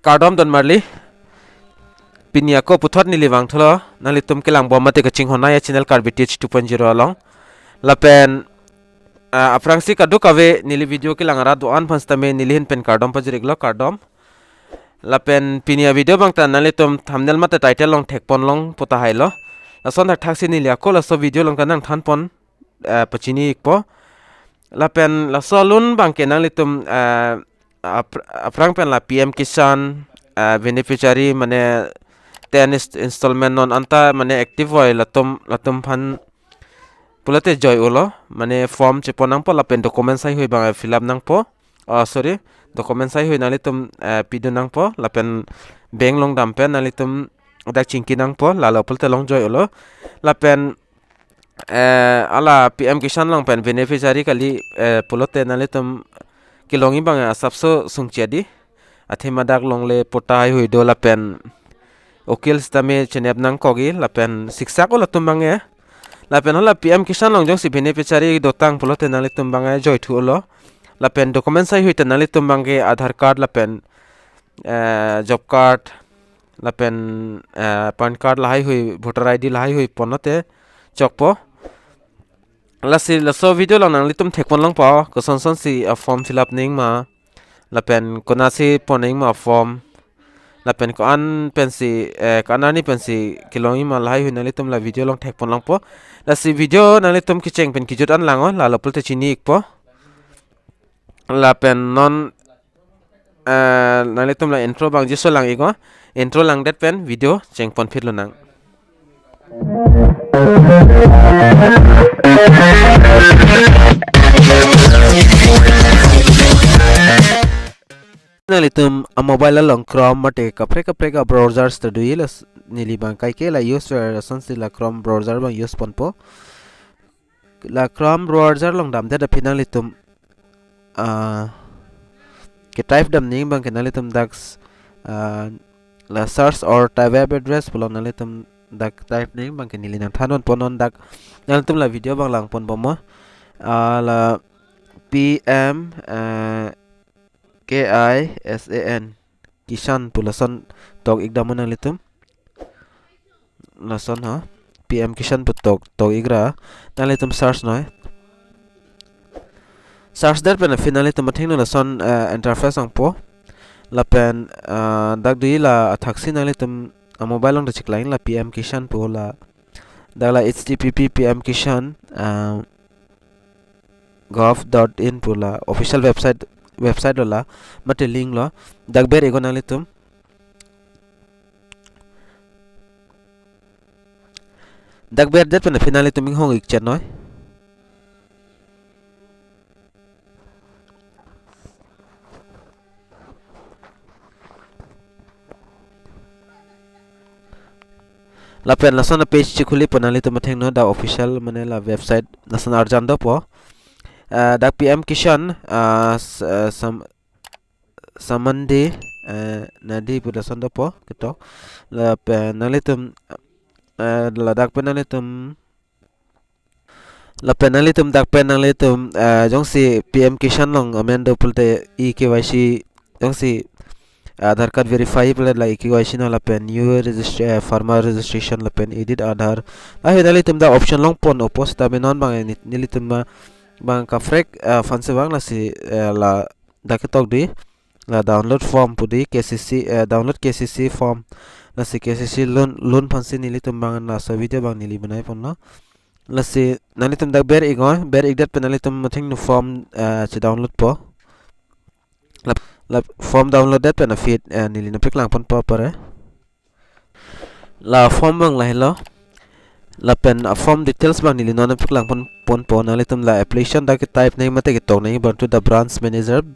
Kardom don marli pinia ko puthot ni liwang tholo nali tum kelang bom mate ka ching honaya channel Karbi 2.0 along lapen aprangsi kadu kave nili video kelang ara doan panstame nilihin pen Kardom pajiriglo Kardom lapen pinia video bang tan nali tum thumbnail mate title long thekpon long pota hailo lason thak thaksi ni liako laso video long kanang thanpon pachini ikpo lapen laso lun bang kenang litum aprang pen la PM Kisan beneficiary mane 10 installment non anta mane active hoy latum phan pulate joy ulo mane form cheponang po lapen document sai hoy bang fill up nang po sorry document sai hoy nalitum pido nang po lapen bank long dampen nalitum dak chingki nang po lalo pulte long joy ulo lapen ala PM Kisan long pen beneficiary kali pulote nalitum kilongi bang asapso sungchedi athema dak long le potai hui do lapen okil stame chenep nang kogi lapen siksa ko latum bange lapen hola PM Kisan long jong si beneficiary dotang pulote nalitum bange joy thu lo lapen document sai hui tan nalitum bange aadhar card lapen job card lapen pan card lahai hui voter ID lahai hui ponote chokpo laso video lang nang litum thekpon lang pa Koson si form fill up ning ma lapen konasi poning ma form lapen ko an pensi kanani pensi kilongi ma lai hu nang litum la video lang thekpon lang po lasi video nang litum kicheng pen kijut an lango la lopul te chini ikpo lapen non nang litum la intro bang jiso lang iko intro lang det pen video cheng pon phit lo nang nalitum mobile long Chrome mate kapre ka browsers to duilas nili bang kai ke la use version si la Chrome browser bang use ponpo la Chrome browser long dam da finalitum ke type dam ning bang kenalitum dax la search or type web address pulon nalitum dak type ning bang kenili nang thanon ponon dak nalitum la video bang lang pon bomo la PM KISAN Kisan pulason tok ikdam nang litum lason ha PM Kisan putok tok igra nang litum search noy search der pen finally tum thing no lason interface ang po lapen dak dui la thaksi nang litum mobile long chik line la PM Kisan po la dak la http PM Kisan gov.in pula official website la mate link lo dakber ego nalitum dakber det pen finally tuming hong ik chat noy la pen la sona page chikuli panali tum theng no da official mane la website nasan arjan do po dak PM Kisan samande nadi puda sondo po ketok la penalitum la dak penalitum dak penalitum jong si PM Kisan long amendo pulte KYC jong si Aadhar card verify pula la KYC no la pen new register farmer registration la pen edit Aadhar la hedalitum da option long pon opos ta menon bang nilitum bang ka frek fanse bang la si la daketok di la download form pudi KCC download KCC form la si KCC loan fanse nilitum bang la so video bang nili banai pon no la si nalitum dak ber igdat penalitum mathing no form chi download po la form download dat pen fit nili na peklang pon po pare la form bang la hello la pen form details bang nili nona peklang pon na litum la application dak type nei mate tok nei bar to the branch manager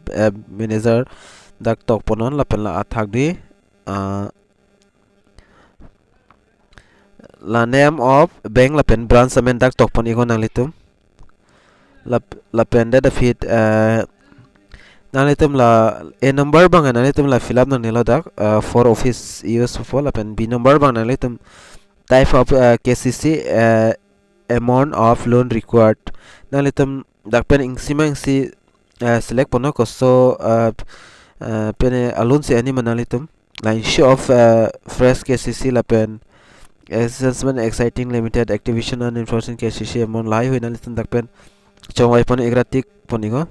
dak tok ponon la pen la athak di la name of bank la pen branch amen dak tok pon igon nang litum la pen da fit nang litum la a number bang nang litum la fill up nang nilo dak for office use for la pen b number bang nang litum type of KCC amount of loan required nang litum dak pen ingsimang si select pono ko so pene alun se ani manalitum line show of fresh KCC lapen assessment exciting limited activation and enforcing KCC amon lai hui nali tum dakpen chongwai pon igratik poningo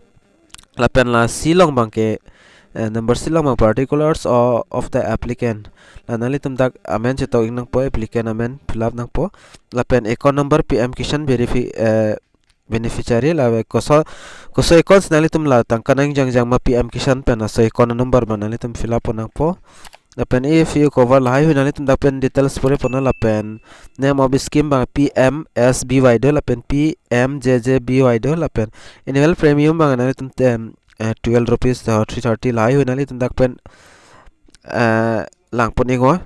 lapen la silong bangke number silong bang particulars of the applicant lanali tum dak amen cheto ingnang po applicant amen fill up nang po lapen account number PM Kisan beneficiary la koso account nali tum la tangkanang jang ma PM Kisan pen so account number manali tum fill up nang po lapen if you cover lai hui nali tum dapen details pore pona lapen name of scheme bang PMSBY do lapen PMJJBY do lapen annual premium bang nali tum 12 rupees 330 lai hui nali tum dakpen lang poningo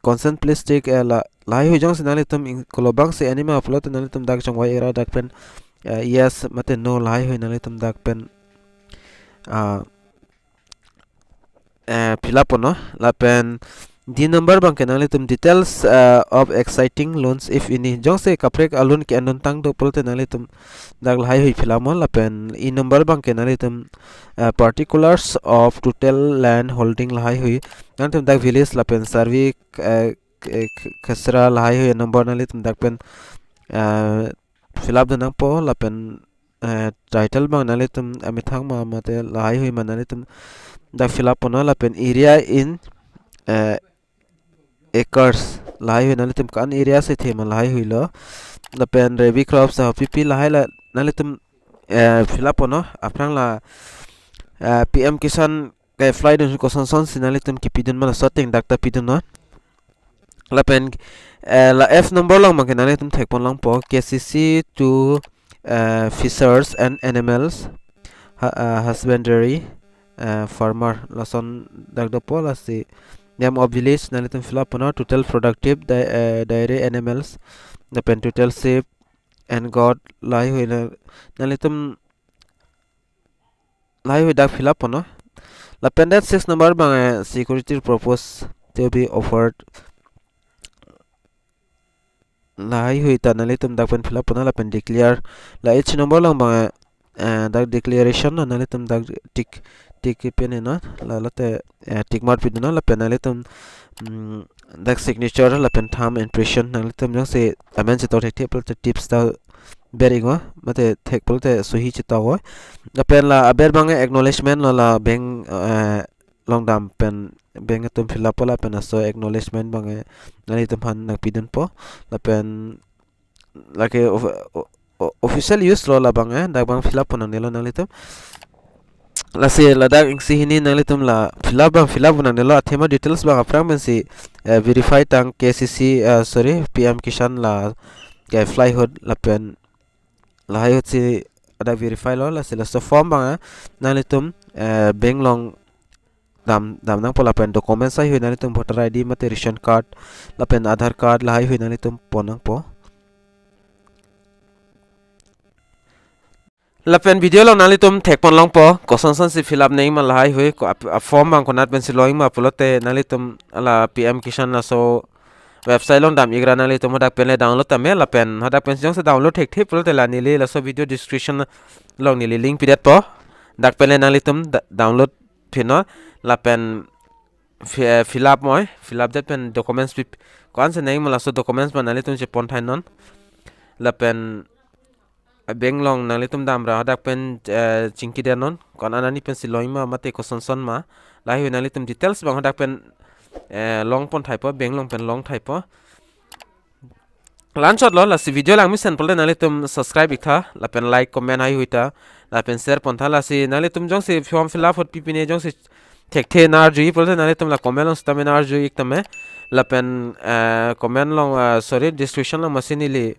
consent please take la lai hui jong sinali tum kolobang se anima upload nali tum dak chongwai era dakpen yes mate no lai hui nali tum dakpen fill up no lapen di number bang kenali tum details of exciting loans if ini jong se kaprek alun ke anon tang do polte nali tum dak lai hui fill up mon lapen i number bang kenali tum particulars of total land holding lai hui nan tum dak village lapen survey khasra lai hui number nali tum dak pen fill up nang po lapen title bang nali tum amithang ma mate lai hui manali tum dak fill up no lapen area in acres lai hui nali tum kan area se thema lai hui lo lapen rabi crops pp lai la nali tum fill up no aprang la PM Kisan kai fly dun Koson sinali tum kipidun mana setting dakta pidun no lapen la F number lang makinali tum thekpon lang po KCC to fishers and animals husbandry farmer lason dakda po la si name of village nali tum fill up no total productive dairy animals lapen total sheep and god lai hui nali tum lai hui dak fill up no lapen that 6 number bang security purpose to be offered lai hui ta nali tum dak pen fill up no lapen declare la H number lang bang dak declaration nali tum dak tick pen no la late tick mark pin no lapen nali tum dak signature lapen thumb impression nali tum jang se amen se to table tips ta beringo mate thekpol te sohi chitawo lapen la aber bang acknowledgement la bank long dam pen bank tum fill up la pen so acknowledgement bang nali tum han nak pidun po lapen like official use lo la bang dak bang fill up nang nelo nali tum la se la dak ingsi hini nali tum la fill up nang nelo athema details bang aprang men si verify tang KCC sorry PM Kisan la kai fly hood lapen la hayo si ada verify lo la sila so form bang nali tum bank long dam nang pola pen documents ai hui nali tum voter ID mate ration card lapen aadhar card la hui nali tum ponang po lapen video long nali tum thekpon long po Koson si fill up nei ma la hui ko form bang konat pen si loing ma pulote nali tum ala PM Kisan la so website long dam igra nali tum dak pen le download tame la pen hadak pen jong se download thek thep pulote la nili la so video description long nili link pidat po dak pen le nali tum download thino la pen fill up that pen documents kwan se nei ma la so documents ma nali tum che pon thain non la pen bank long nali tum dam ra dak pen chingki den non kon anani pen si loima mate Koson ma la hui nali tum details bang dak pen long pon thai po bank long pen long thai po lan shot lo la si video lang mi sen pol nali tum subscribe ikha la pen like comment hai huita la pen share pon thala si nali tum jong se form fill up hot pipine jong se thek the NANGJI pol nali tum la comment long stame NANGJI iktame la pen comment long sorry description long machine li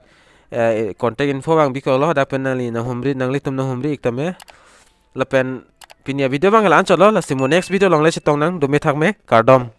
contact info bang biko lo da pen nali na humri nangli tum na humri iktame la pen pinia video bang lan shot lo la si mo next video long le se tong nang do me thak me Kardom